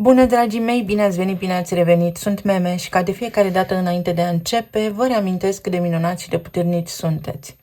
Bună, dragii mei, bine ați venit, bine ați revenit. Sunt Meme și ca de fiecare dată înainte de a începe, vă reamintesc cât de minunați și de puternici sunteți.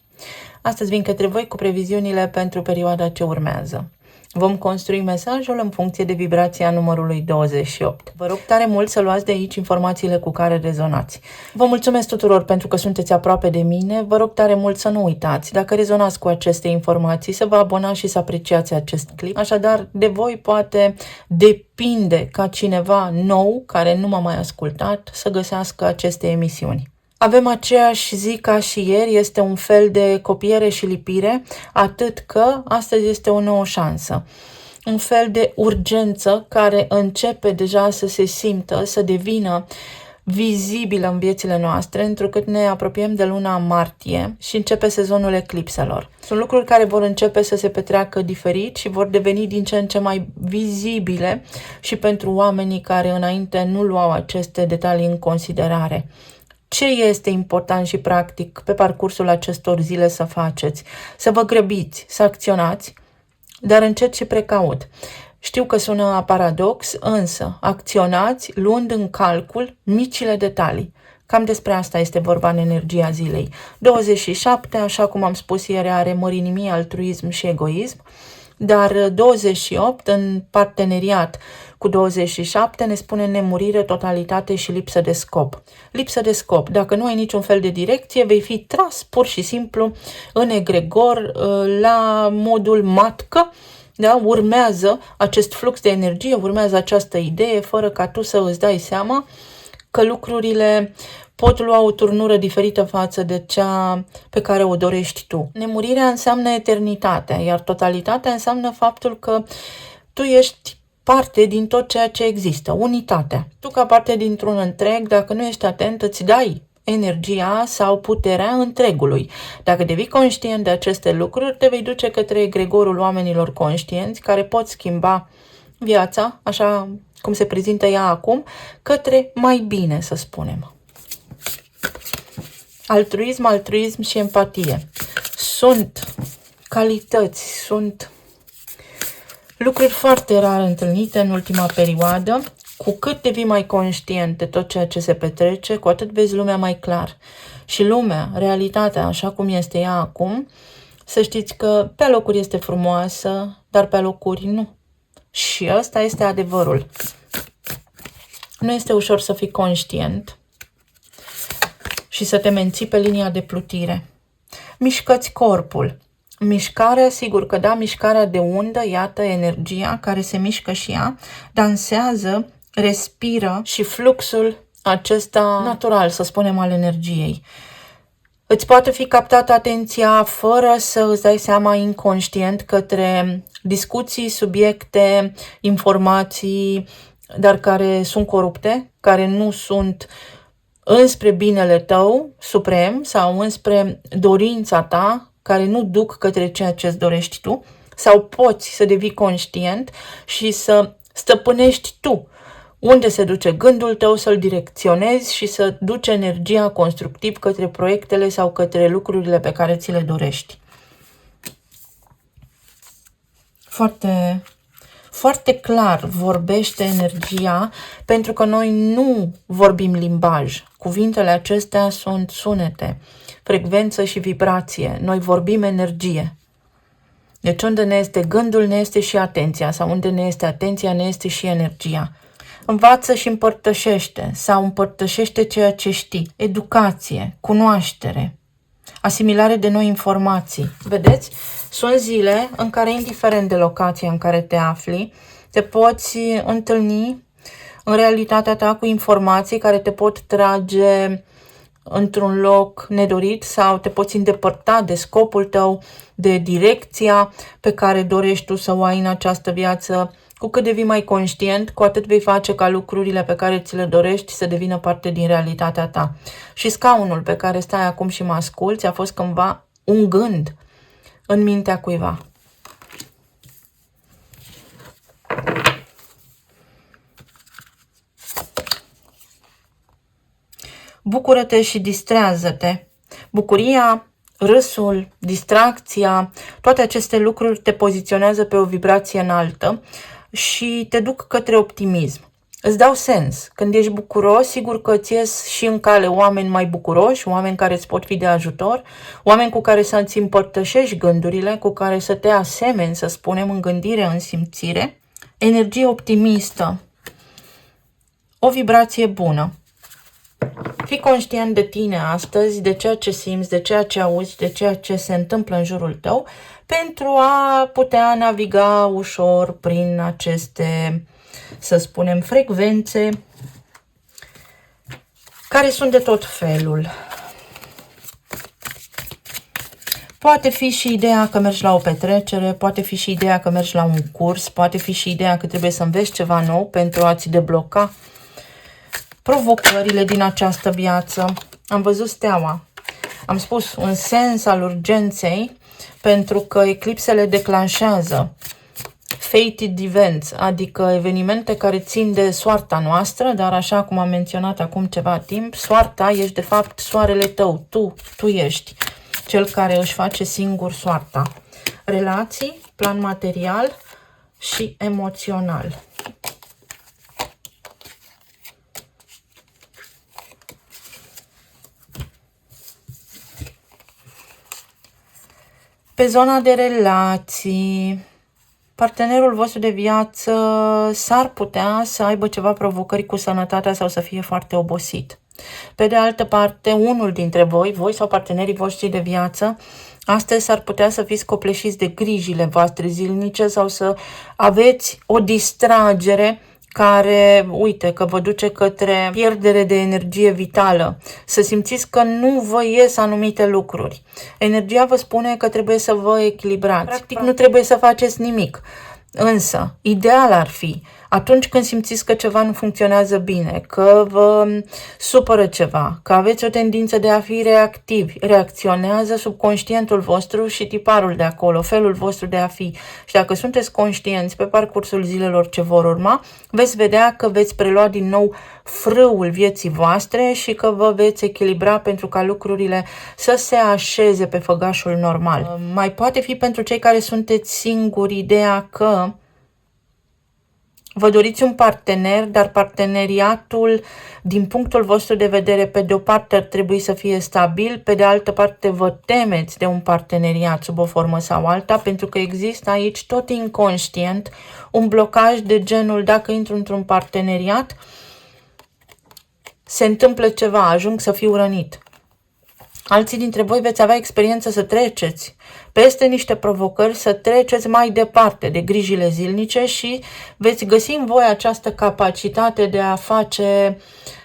Astăzi vin către voi cu previziunile pentru perioada ce urmează. Vom construi mesajul în funcție de vibrația numărului 28. Vă rog tare mult să luați de aici informațiile cu care rezonați. Vă mulțumesc tuturor pentru că sunteți aproape de mine. Vă rog tare mult să nu uitați, dacă rezonați cu aceste informații, să vă abonați și să apreciați acest clip. Așadar, de voi poate depinde ca cineva nou, care nu m-a mai ascultat, să găsească aceste emisiuni. Avem aceeași zi ca și ieri, este un fel de copiere și lipire, atât că astăzi este o nouă șansă. Un fel de urgență care începe deja să se simtă, să devină vizibilă în viețile noastre, întrucât ne apropiem de luna martie și începe sezonul eclipselor. Sunt lucruri care vor începe să se petreacă diferit și vor deveni din ce în ce mai vizibile și pentru oamenii care înainte nu luau aceste detalii în considerare. Ce este important și practic pe parcursul acestor zile să faceți? Să vă grăbiți, să acționați, dar încet și precaut. Știu că sună paradox, însă acționați luând în calcul micile detalii. Cam despre asta este vorba în energia zilei. 27, așa cum am spus ieri, are mărinimie, altruism și egoism, dar 28 în parteneriat cu 27 ne spune nemurire, totalitate și lipsă de scop. Lipsă de scop. Dacă nu ai niciun fel de direcție, vei fi tras pur și simplu în egregor la modul matcă. Da? Urmează acest flux de energie, urmează această idee, fără ca tu să îți dai seama că lucrurile pot lua o turnură diferită față de cea pe care o dorești tu. Nemurirea înseamnă eternitatea, iar totalitatea înseamnă faptul că tu ești parte din tot ceea ce există, unitatea. Tu ca parte dintr-un întreg, dacă nu ești atent, îți dai energia sau puterea întregului. Dacă devii conștient de aceste lucruri, te vei duce către egregorul oamenilor conștienți care pot schimba viața, așa cum se prezintă ea acum, către mai bine, să spunem. Altruism și empatie. Sunt calități, sunt lucruri foarte rar întâlnite în ultima perioadă. Cu cât devii mai conștient de tot ceea ce se petrece, cu atât vezi lumea mai clar. Și lumea, realitatea, așa cum este ea acum, să știți că pe locuri este frumoasă, dar pe locuri nu. Și ăsta este adevărul. Nu este ușor să fii conștient și să te menții pe linia de plutire. Mișcă-ți corpul. Mișcarea, sigur că da, mișcarea de undă, iată energia care se mișcă și ea, dansează, respiră și fluxul acesta natural, să spunem, al energiei. Îți poate fi captată atenția fără să îți dai seama, inconștient, către discuții, subiecte, informații, dar care sunt corupte, care nu sunt înspre binele tău suprem sau înspre dorința ta, care nu duc către ceea ce îți dorești tu, sau poți să devii conștient și să stăpânești tu unde se duce gândul tău, să-l direcționezi și să duci energia constructiv către proiectele sau către lucrurile pe care ți le dorești. Foarte, foarte clar vorbește energia, pentru că noi nu vorbim limbaj. Cuvintele acestea sunt sunete, frecvență și vibrație. Noi vorbim energie. Deci unde ne este gândul, ne este și atenția, sau unde ne este atenția, ne este și energia. Învață și împărtășește sau împărtășește ceea ce știi. Educație, cunoaștere, asimilare de noi informații. Vedeți? Sunt zile în care, indiferent de locația în care te afli, te poți întâlni în realitatea ta cu informații care te pot trage într-un loc nedorit sau te poți îndepărta de scopul tău, de direcția pe care dorești tu să o ai în această viață. Cu cât devii mai conștient, cu atât vei face ca lucrurile pe care ți le dorești să devină parte din realitatea ta. Și scaunul pe care stai acum și mă asculți a fost cândva un gând în mintea cuiva. Bucură-te și distrează-te. Bucuria, râsul, distracția, toate aceste lucruri te poziționează pe o vibrație înaltă și te duc către optimism. Îți dau sens. Când ești bucuros, sigur că îți ies și în cale oameni mai bucuroși, oameni care îți pot fi de ajutor, oameni cu care să-ți împărtășești gândurile, cu care să te asemeni, să spunem, în gândire, în simțire. Energie optimistă. O vibrație bună. Fii conștient de tine astăzi, de ceea ce simți, de ceea ce auzi, de ceea ce se întâmplă în jurul tău, pentru a putea naviga ușor prin aceste, să spunem, frecvențe care sunt de tot felul. Poate fi și ideea că mergi la o petrecere, poate fi și ideea că mergi la un curs, poate fi și ideea că trebuie să înveți ceva nou pentru a-ți debloca provocările din această viață. Am văzut steaua. Am spus un sens al urgenței, pentru că eclipsele declanșează fated events, adică evenimente care țin de soarta noastră, dar așa cum am menționat acum ceva timp, soarta ești de fapt soarele tău, tu ești cel care își face singur soarta. Relații, plan material și emoțional. Pe zona de relații, partenerul vostru de viață s-ar putea să aibă ceva provocări cu sănătatea sau să fie foarte obosit. Pe de altă parte, unul dintre voi sau partenerii voștri de viață, astăzi s-ar putea să fiți copleșiți de grijile voastre zilnice sau să aveți o distragere care, uite, că vă duce către pierdere de energie vitală, să simțiți că nu vă ies anumite lucruri. Energia vă spune că trebuie să vă echilibrați. Practic nu trebuie să faceți nimic. Însă, ideal ar fi, atunci când simțiți că ceva nu funcționează bine, că vă supără ceva, că aveți o tendință de a fi reactivi, reacționează subconștientul vostru și tiparul de acolo, felul vostru de a fi. Și dacă sunteți conștienți pe parcursul zilelor ce vor urma, veți vedea că veți prelua din nou frâul vieții voastre și că vă veți echilibra pentru ca lucrurile să se așeze pe făgașul normal. Mai poate fi pentru cei care sunteți singuri ideea că vă doriți un partener, dar parteneriatul, din punctul vostru de vedere, pe de o parte ar trebui să fie stabil, pe de altă parte vă temeți de un parteneriat sub o formă sau alta, pentru că există aici tot inconștient un blocaj de genul dacă intru într-un parteneriat, se întâmplă ceva, ajung să fiu rănit. Alții dintre voi veți avea experiență să treceți peste niște provocări, să treceți mai departe de grijile zilnice și veți găsi în voi această capacitate de a face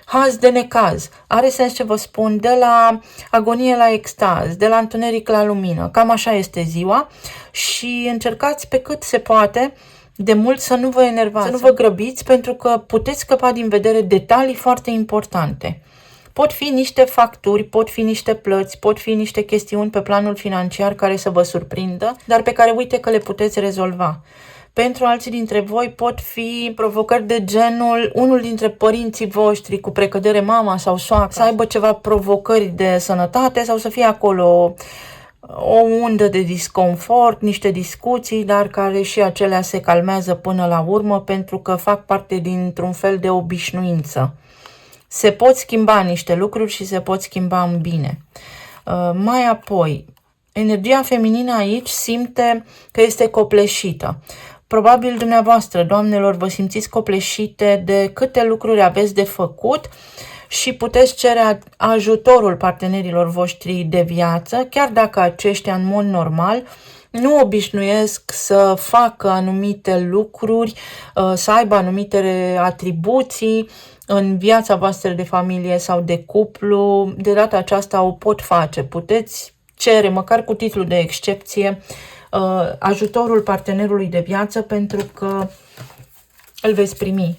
haz de necaz. Are sens ce vă spun, de la agonie la extaz, de la întuneric la lumină. Cam așa este ziua și încercați pe cât se poate de mult să nu vă enervați, să nu vă grăbiți, pentru că puteți scăpa din vedere detalii foarte importante. Pot fi niște facturi, pot fi niște plăți, pot fi niște chestiuni pe planul financiar care să vă surprindă, dar pe care uite că le puteți rezolva. Pentru alții dintre voi pot fi provocări de genul unul dintre părinții voștri, cu precădere mama sau soacra, să aibă ceva provocări de sănătate sau să fie acolo o undă de disconfort, niște discuții, dar care și acelea se calmează până la urmă pentru că fac parte dintr-un fel de obișnuință. Se pot schimba niște lucruri și se pot schimba în bine. Mai apoi, energia feminină aici simte că este copleșită. Probabil dumneavoastră, doamnelor, vă simțiți copleșite de câte lucruri aveți de făcut și puteți cere ajutorul partenerilor voștri de viață, chiar dacă aceștia în mod normal nu obișnuiesc să facă anumite lucruri, să aibă anumite atribuții în viața voastră de familie sau de cuplu. De data aceasta o pot face. Puteți cere, măcar cu titlu de excepție, ajutorul partenerului de viață pentru că îl veți primi.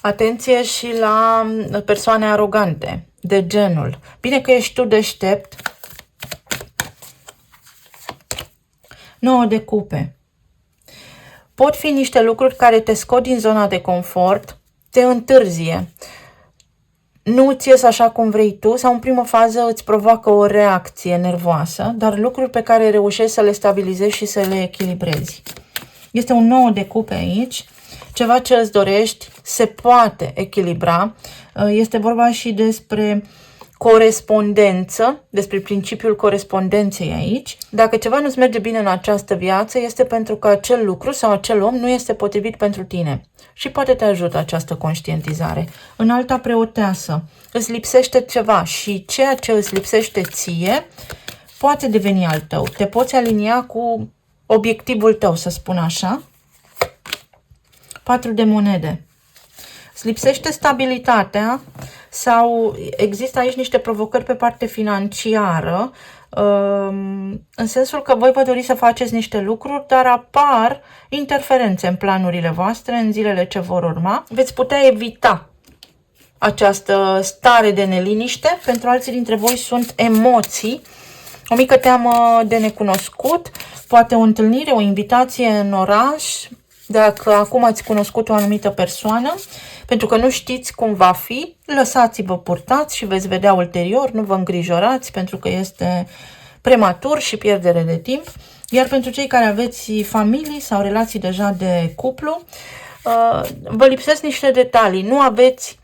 Atenție și la persoane arogante, de genul: bine că ești tu deștept. 9 de cupe. Pot fi niște lucruri care te scot din zona de confort, te întârzie. nu îți ies așa cum vrei tu sau în primă fază îți provoacă o reacție nervoasă, dar lucruri pe care reușești să le stabilizezi și să le echilibrezi. Este un 9 de cupe aici, ceva ce îți dorești se poate echilibra. Este vorba și despre corespondență, despre principiul corespondenței aici. Dacă ceva nu-ți merge bine în această viață, este pentru că acel lucru sau acel om nu este potrivit pentru tine. Și poate te ajută această conștientizare. În alta preoteasă, îți lipsește ceva și ceea ce îți lipsește ție poate deveni al tău. Te poți alinia cu obiectivul tău, să spun așa. 4 de monede. Îți lipsește stabilitatea sau există aici niște provocări pe parte financiară, în sensul că voi vă doriți să faceți niște lucruri, dar apar interferențe în planurile voastre în zilele ce vor urma. Veți putea evita această stare de neliniște. Pentru alții dintre voi sunt emoții, o mică teamă de necunoscut, poate o întâlnire, o invitație în oraș, dacă acum ați cunoscut o anumită persoană, pentru că nu știți cum va fi, lăsați-vă purtați și veți vedea ulterior, nu vă îngrijorați pentru că este prematur și pierdere de timp. Iar pentru cei care aveți familii sau relații deja de cuplu, vă lipsesc niște detalii, nu aveți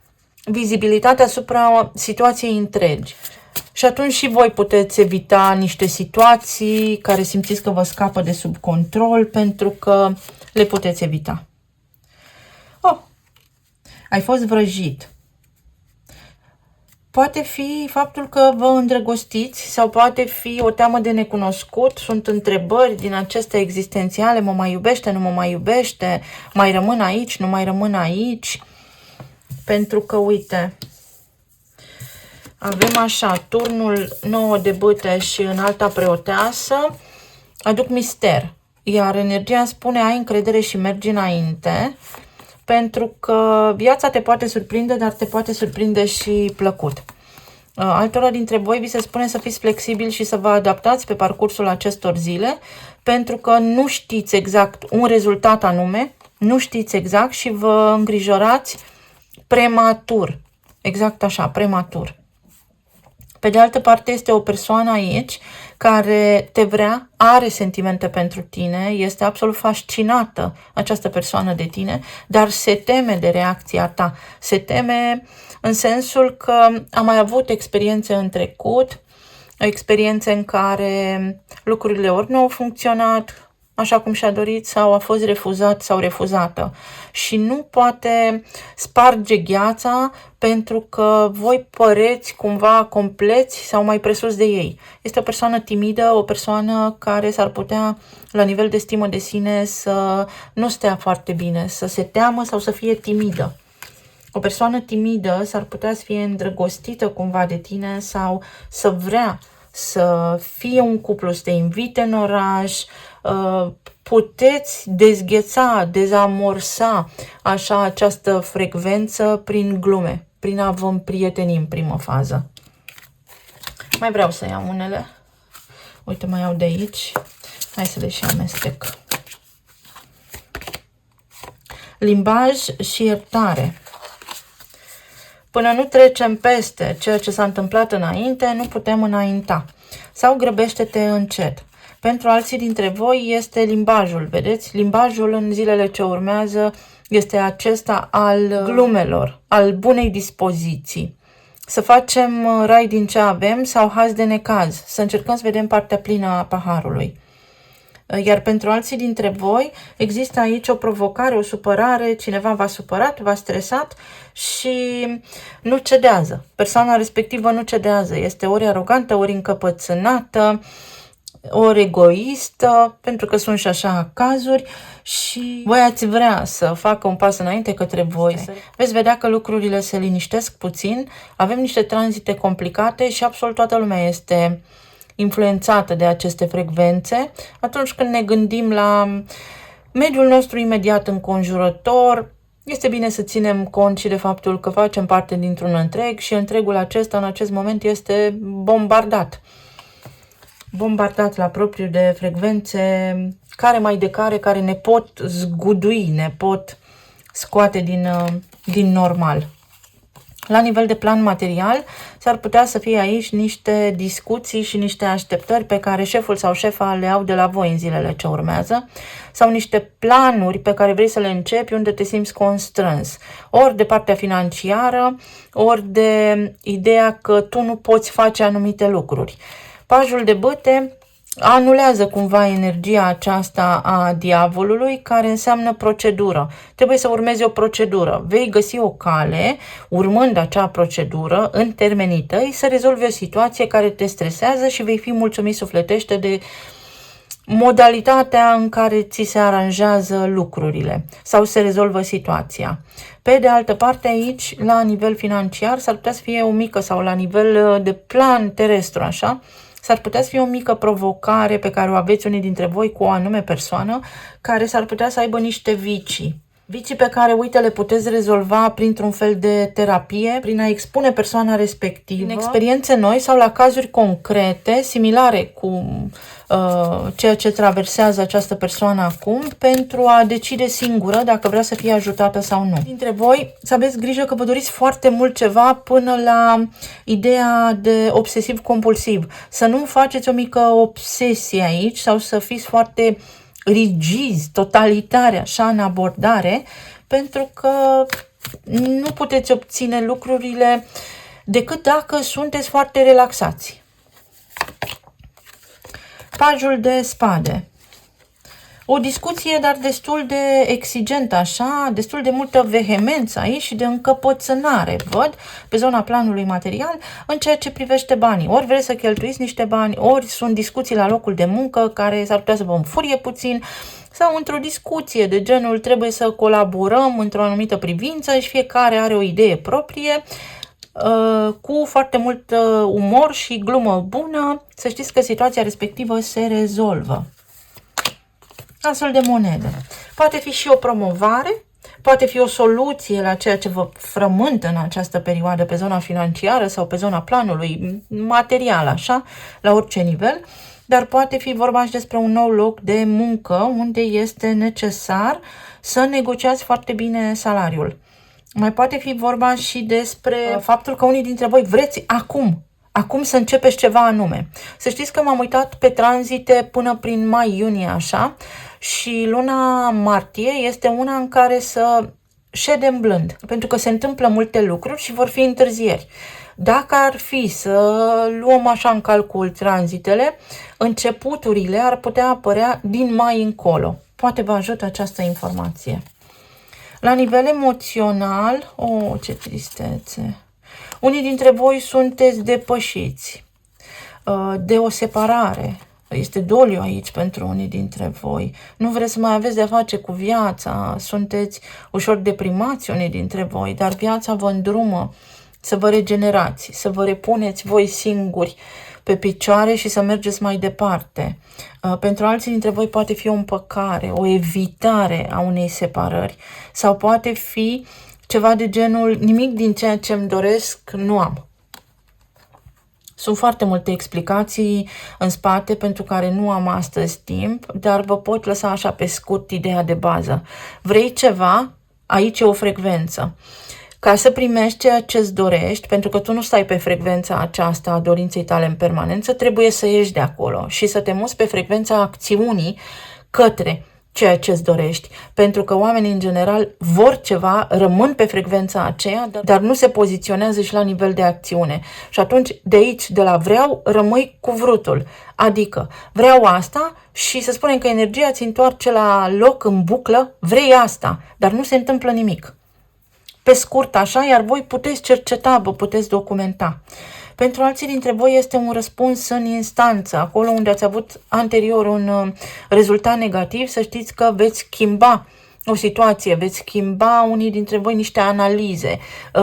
vizibilitate asupra situației întregi. Și atunci și voi puteți evita niște situații care simțiți că vă scapă de sub control, pentru că le puteți evita. Oh, ai fost vrăjit. Poate fi faptul că vă îndrăgostiți sau poate fi o teamă de necunoscut. Sunt întrebări din acestea existențiale. Mă mai iubește, nu mă mai iubește? Mai rămân aici, nu mai rămân aici? Pentru că, uite, avem așa, turnul 9 de bâte și în alta preoteasă aduc mister. Iar energia spune ai încredere și mergi înainte, pentru că viața te poate surprinde, dar te poate surprinde și plăcut. Altora dintre voi vi se spune să fiți flexibili și să vă adaptați pe parcursul acestor zile, pentru că nu știți exact un rezultat anume, nu știți exact și vă îngrijorați prematur. Exact așa, prematur. Pe de altă parte, este o persoană aici care te vrea, are sentimente pentru tine, este absolut fascinată această persoană de tine, dar se teme de reacția ta. Se teme în sensul că a mai avut experiențe în trecut, experiențe în care lucrurile ori nu au funcționat așa cum și-a dorit sau a fost refuzat sau refuzată și nu poate sparge gheața pentru că voi păreți cumva compleți sau mai presus de ei. Este o persoană timidă, o persoană care s-ar putea la nivel de stimă de sine să nu stea foarte bine, să se teamă sau să fie timidă. O persoană timidă s-ar putea să fie îndrăgostită cumva de tine sau să vrea să fie un cuplu, să te invite în oraș, puteți dezgheța, dezamorsa așa această frecvență prin glume, prin a vă împrieteni în primă fază. Mai vreau să iau unele. Uite, mai iau de aici. Hai să le și amestec. Limbaj și iertare. Până nu trecem peste ceea ce s-a întâmplat înainte, nu putem înainta. Sau grăbește-te încet. Pentru alții dintre voi este limbajul, vedeți? Limbajul în zilele ce urmează este acesta al glumelor, al bunei dispoziții. Să facem rai din ce avem sau haz de necaz, să încercăm să vedem partea plină a paharului. Iar pentru alții dintre voi există aici o provocare, o supărare, cineva v-a supărat, v-a stresat și nu cedează. Persoana respectivă nu cedează, este ori arogantă, ori încăpățânată, ori egoistă, pentru că sunt și așa cazuri și voi ați vrea să facă un pas înainte către voi. Veți vedea că lucrurile se liniștesc puțin, avem niște tranzite complicate și absolut toată lumea este influențată de aceste frecvențe. Atunci când ne gândim la mediul nostru imediat înconjurător, este bine să ținem cont și de faptul că facem parte dintr-un întreg și întregul acesta în acest moment este bombardat. Bombardat la propriu de frecvențe care ne pot zgudui, ne pot scoate din normal. La nivel de plan material, s-ar putea să fie aici niște discuții și niște așteptări pe care șeful sau șefa le au de la voi în zilele ce urmează, sau niște planuri pe care vrei să le începi unde te simți constrâns, ori de partea financiară, ori de ideea că tu nu poți face anumite lucruri. Pajul de bâte anulează cumva energia aceasta a diavolului, care înseamnă procedură. Trebuie să urmezi o procedură. Vei găsi o cale, urmând acea procedură, în termenii tăi, să rezolvi o situație care te stresează și vei fi mulțumit sufletește de modalitatea în care ți se aranjează lucrurile sau se rezolvă situația. Pe de altă parte, aici, la nivel financiar, s-ar putea să fie o mică, sau la nivel de plan terestru, așa, s-ar putea să fie o mică provocare pe care o aveți unii dintre voi cu o anume persoană care s-ar putea să aibă niște vicii. Vicii pe care, uite, le puteți rezolva printr-un fel de terapie, prin a expune persoana respectivă în experiențe noi sau la cazuri concrete, similare cu ceea ce traversează această persoană acum, pentru a decide singură dacă vrea să fie ajutată sau nu. Dintre voi să aveți grijă că vă doriți foarte mult ceva până la ideea de obsesiv-compulsiv. Să nu faceți o mică obsesie aici sau să fiți foarte rigizi, totalitare, așa, în abordare, pentru că nu puteți obține lucrurile decât dacă sunteți foarte relaxați. Pajul de spade. O discuție, dar destul de exigentă, așa, destul de multă vehemență aici și de încăpățânare, văd, pe zona planului material, în ceea ce privește banii. Ori vreți să cheltuiți niște bani, ori sunt discuții la locul de muncă care s-ar putea să vă înfurie puțin, sau într-o discuție de genul trebuie să colaborăm într-o anumită privință și fiecare are o idee proprie, cu foarte mult umor și glumă bună, să știți că situația respectivă se rezolvă. Asul de monede. Poate fi și o promovare, poate fi o soluție la ceea ce vă frământă în această perioadă pe zona financiară sau pe zona planului material, așa, la orice nivel, dar poate fi vorba și despre un nou loc de muncă unde este necesar să negociați foarte bine salariul. Mai poate fi vorba și despre faptul că unii dintre voi vreți acum să începeți ceva anume. Să știți că m-am uitat pe tranzite până prin mai-iunie, așa, și luna martie este una în care să ședem blând, pentru că se întâmplă multe lucruri și vor fi întârzieri. Dacă ar fi să luăm așa în calcul tranzitele, începuturile ar putea apărea din mai încolo. Poate vă ajută această informație. La nivel emoțional, ce tristețe! Unii dintre voi sunteți depășiți de o separare. Este doliu aici pentru unii dintre voi. Nu vreți să mai aveți de-a face cu viața. Sunteți ușor deprimați unii dintre voi, dar viața vă îndrumă să vă regenerați, să vă repuneți voi singuri pe picioare și să mergeți mai departe. Pentru alții dintre voi poate fi o împăcare, o evitare a unei separări sau poate fi ceva de genul nimic din ceea ce îmi doresc nu am. Sunt foarte multe explicații în spate pentru care nu am astăzi timp, dar vă pot lăsa așa pe scurt ideea de bază. Vrei ceva? Aici e o frecvență. Ca să primești ceea ce îți dorești, pentru că tu nu stai pe frecvența aceasta a dorinței tale în permanență, trebuie să ieși de acolo și să te muți pe frecvența acțiunii către ceea ce îți dorești. Pentru că oamenii în general vor ceva, rămân pe frecvența aceea, dar nu se poziționează și la nivel de acțiune. Și atunci de aici, de la vreau, rămâi cu vrutul. Adică vreau asta și să spunem că energia ți întoarce la loc în buclă, vrei asta, dar nu se întâmplă nimic. Pe scurt așa, iar voi puteți cerceta, vă puteți documenta. Pentru alții dintre voi este un răspuns în instanță, acolo unde ați avut anterior un rezultat negativ, să știți că veți schimba o situație, veți schimba unii dintre voi niște analize,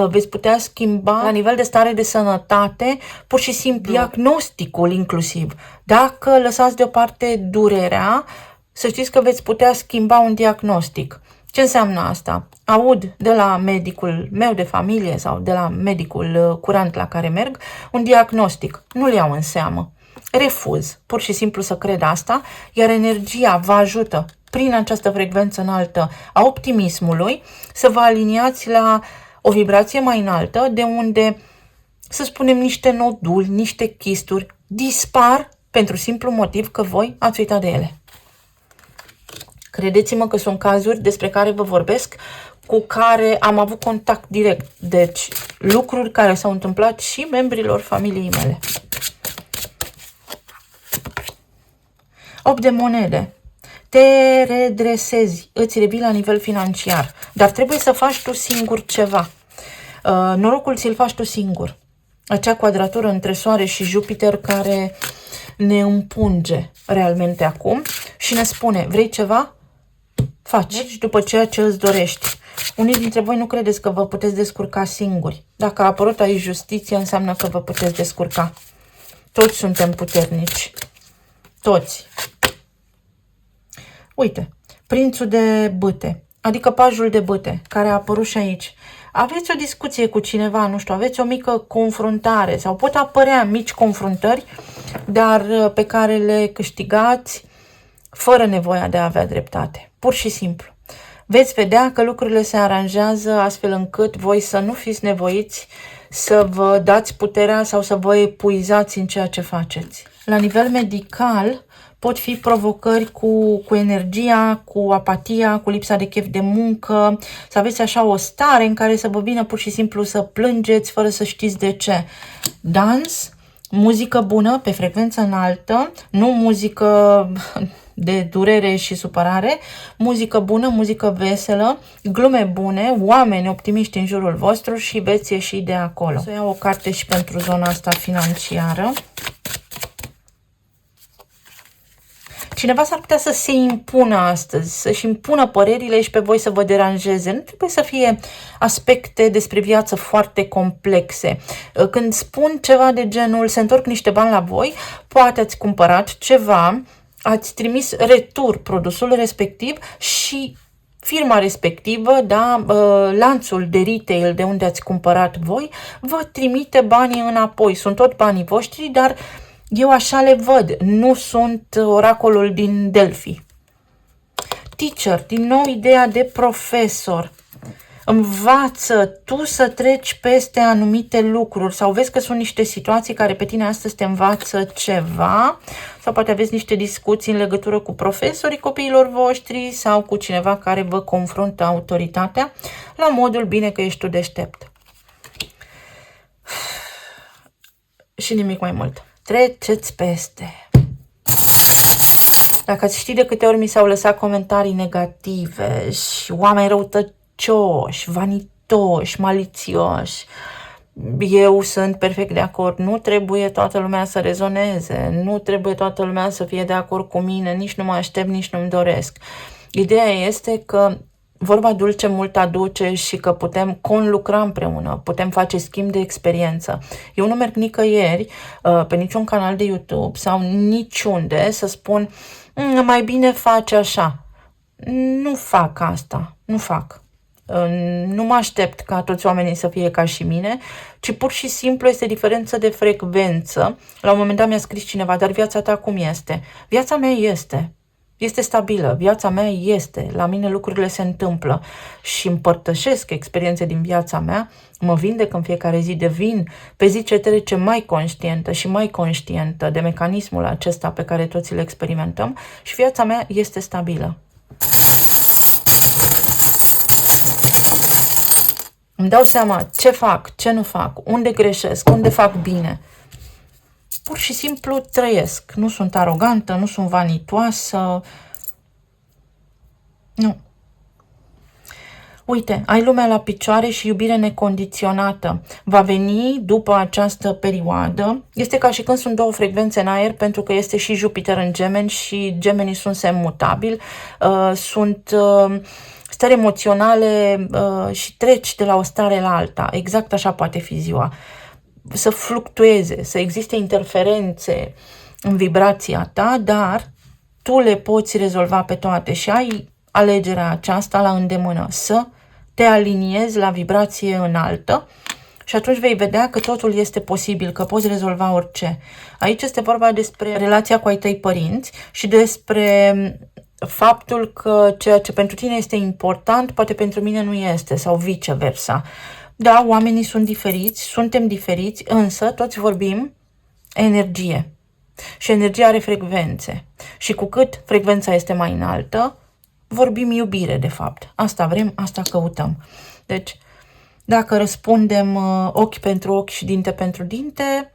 veți putea schimba la nivel de stare de sănătate, pur și simplu diagnosticul inclusiv. Dacă lăsați deoparte durerea, să știți că veți putea schimba un diagnostic. Ce înseamnă asta? Aud de la medicul meu de familie sau de la medicul curant la care merg un diagnostic. Nu-l iau în seamă. Refuz pur și simplu să cred asta, iar energia vă ajută prin această frecvență înaltă a optimismului să vă aliniați la o vibrație mai înaltă, de unde, să spunem, niște noduli, niște chisturi dispar pentru simplu motiv că voi ați uitat de ele. Credeți-mă că sunt cazuri despre care vă vorbesc, cu care am avut contact direct. Deci, lucruri care s-au întâmplat și membrilor familiei mele. 8 de monede. Te redresezi, îți revii la nivel financiar, dar trebuie să faci tu singur ceva. Norocul ți-l faci tu singur. Acea quadratură între Soare și Jupiter care ne împunge realmente acum și ne spune, vrei ceva? Faci. Mergi după ceea ce îți dorești. Unii dintre voi nu credeți că vă puteți descurca singuri. Dacă a apărut aici justiție, înseamnă că vă puteți descurca. Toți suntem puternici. Toți. Uite, prințul de bâte, adică pajul de bâte, care a apărut și aici. Aveți o discuție cu cineva, nu știu, aveți o mică confruntare sau pot apărea mici confruntări, dar pe care le câștigați fără nevoia de a avea dreptate. Pur și simplu. Veți vedea că lucrurile se aranjează astfel încât voi să nu fiți nevoiți să vă dați puterea sau să vă epuizați în ceea ce faceți. La nivel medical pot fi provocări cu energia, cu apatia, cu lipsa de chef de muncă, să aveți așa o stare în care să vă vină pur și simplu să plângeți fără să știți de ce. Dans, muzică bună pe frecvență înaltă, nu muzică de durere și supărare, muzică bună, muzică veselă, glume bune, oameni optimiști în jurul vostru și veți ieși de acolo. Să iau o carte și pentru zona asta financiară. Cineva s-ar putea să se impună astăzi, să-și impună părerile și pe voi să vă deranjeze. Nu trebuie să fie aspecte despre viață foarte complexe. Când spun ceva de genul, se întorc niște bani la voi, poate ați cumpărat ceva, ați trimis retur produsul respectiv și firma respectivă, da, lanțul de retail de unde ați cumpărat voi, vă trimite banii înapoi. Sunt tot banii voștri, dar eu așa le văd, nu sunt oracolul din Delphi. Teacher, din nou ideea de profesor. Învață tu să treci peste anumite lucruri sau vezi că sunt niște situații care pe tine astăzi te învață ceva sau poate aveți niște discuții în legătură cu profesorii copiilor voștri sau cu cineva care vă confruntă autoritatea la modul bine că ești tu deștept. Și nimic mai mult. Treceți peste. Dacă ați ști de câte ori mi s-au lăsat comentarii negative și oameni răutăcioși, vanitoși, malițioși, eu sunt perfect de acord. Nu trebuie toată lumea să rezoneze, nu trebuie toată lumea să fie de acord cu mine, nici nu mă aștept, nici nu-mi doresc. Ideea este că vorba dulce mult aduce și că putem conlucra împreună, putem face schimb de experiență. Eu nu merg nicăieri pe niciun canal de YouTube sau niciunde să spun mai bine faci așa. Nu fac asta, nu fac. Nu mă aștept ca toți oamenii să fie ca și mine, ci pur și simplu este diferență de frecvență. La un moment dat mi-a scris cineva, dar viața ta cum este? Viața mea este stabilă, viața mea este, la mine lucrurile se întâmplă și împărtășesc experiențe din viața mea, mă vindec în fiecare zi, devin pe zi ce trece mai conștientă și mai conștientă de mecanismul acesta pe care toți îl experimentăm și viața mea este stabilă. Îmi dau seama ce fac, ce nu fac, unde greșesc, unde fac bine. Pur și simplu trăiesc. Nu sunt arogantă, nu sunt vanitoasă. Nu. Uite, ai lumea la picioare și iubire necondiționată. Va veni după această perioadă. Este ca și când sunt două frecvențe în aer, pentru că este și Jupiter în Gemeni și Gemenii sunt semn mutabil. Sunt stări emoționale și treci de la o stare la alta. Exact așa poate fi ziua. Să fluctueze, să existe interferențe în vibrația ta, dar tu le poți rezolva pe toate și ai alegerea aceasta la îndemână, să te aliniezi la vibrație înaltă și atunci vei vedea că totul este posibil, că poți rezolva orice. Aici este vorba despre relația cu ai tăi părinți și despre faptul că ceea ce pentru tine este important, poate pentru mine nu este sau viceversa. Da, oamenii sunt diferiți, suntem diferiți, însă toți vorbim energie. Și energia are frecvențe. Și cu cât frecvența este mai înaltă, vorbim iubire, de fapt. Asta vrem, asta căutăm. Deci, dacă răspundem ochi pentru ochi și dinte pentru dinte,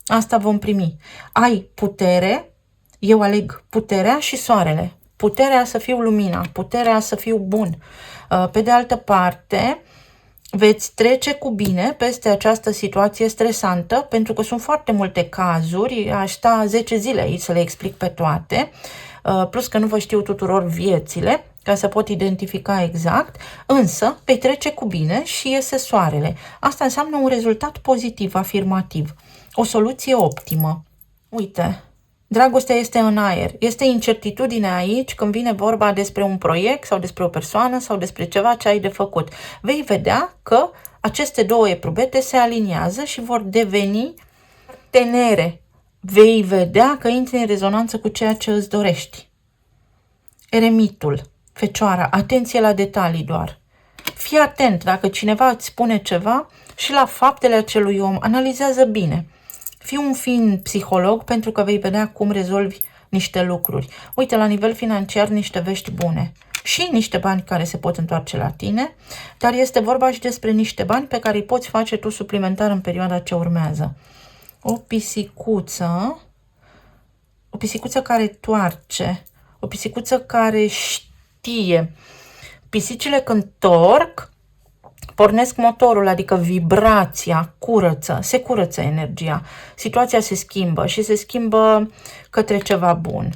asta vom primi. Ai putere, eu aleg puterea și soarele. Puterea să fiu lumina, puterea să fiu bun. Pe de altă parte, veți trece cu bine peste această situație stresantă, pentru că sunt foarte multe cazuri, aș sta 10 zile aici să le explic pe toate, plus că nu vă știu tuturor viețile, ca să pot identifica exact, însă vei trece cu bine și iese soarele. Asta înseamnă un rezultat pozitiv, afirmativ, o soluție optimă. Uite, dragostea este în aer, este incertitudine aici când vine vorba despre un proiect sau despre o persoană sau despre ceva ce ai de făcut. Vei vedea că aceste două eprubete se aliniază și vor deveni tenere. Vei vedea că intri în rezonanță cu ceea ce îți dorești. Eremitul, Fecioara, atenție la detalii doar. Fii atent dacă cineva îți spune ceva și la faptele acelui om, analizează bine. Fii un fin psiholog pentru că vei vedea cum rezolvi niște lucruri. Uite, la nivel financiar, niște vești bune. Și niște bani care se pot întoarce la tine, dar este vorba și despre niște bani pe care îi poți face tu suplimentar în perioada ce urmează. O pisicuță care toarce, o pisicuță care știe. Pisicile când torc, pornesc motorul, adică vibrația, se curăță energia. Situația se schimbă și se schimbă către ceva bun.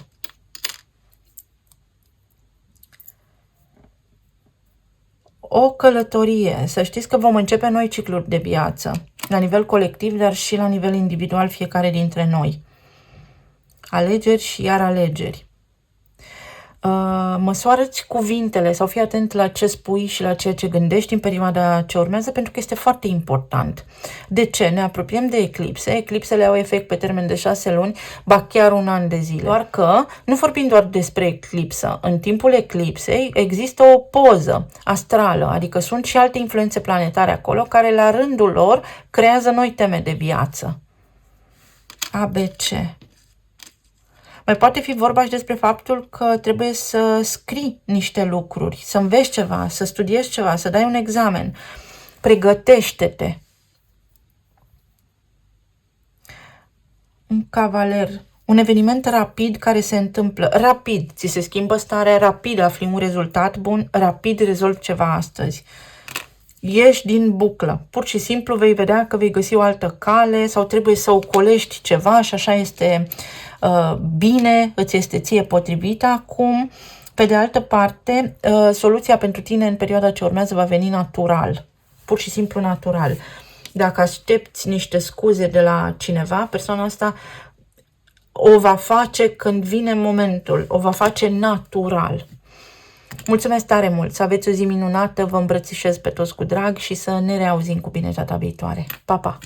O călătorie. Să știți că vom începe noi cicluri de viață, la nivel colectiv, dar și la nivel individual, fiecare dintre noi. Alegeri și iar alegeri. Măsoară-ți cuvintele sau fii atent la ce spui și la ceea ce gândești în perioada ce urmează, pentru că este foarte important. De ce? Ne apropiem de eclipse. Eclipsele au efect pe termen de 6 luni, ba chiar un an de zile. Doar că nu vorbim doar despre eclipsă. În timpul eclipsei există o poză astrală, adică sunt și alte influențe planetare acolo care la rândul lor creează noi teme de viață. ABC. Mai poate fi vorba și despre faptul că trebuie să scrii niște lucruri, să înveți ceva, să studiezi ceva, să dai un examen. Pregătește-te. Un cavaler, un eveniment rapid care se întâmplă. Rapid, ți se schimbă starea, rapid afli un rezultat bun, rapid rezolvi ceva astăzi. Ieși din buclă. Pur și simplu vei vedea că vei găsi o altă cale sau trebuie să ocolești ceva și așa este bine, îți este ție potrivit acum. Pe de altă parte, soluția pentru tine în perioada ce urmează va veni natural. Pur și simplu natural. Dacă aștepți niște scuze de la cineva, persoana asta o va face când vine momentul, o va face natural. Mulțumesc tare mult, să aveți o zi minunată, vă îmbrățișez pe toți cu drag și să ne reauzim cu bine data viitoare. Pa, pa!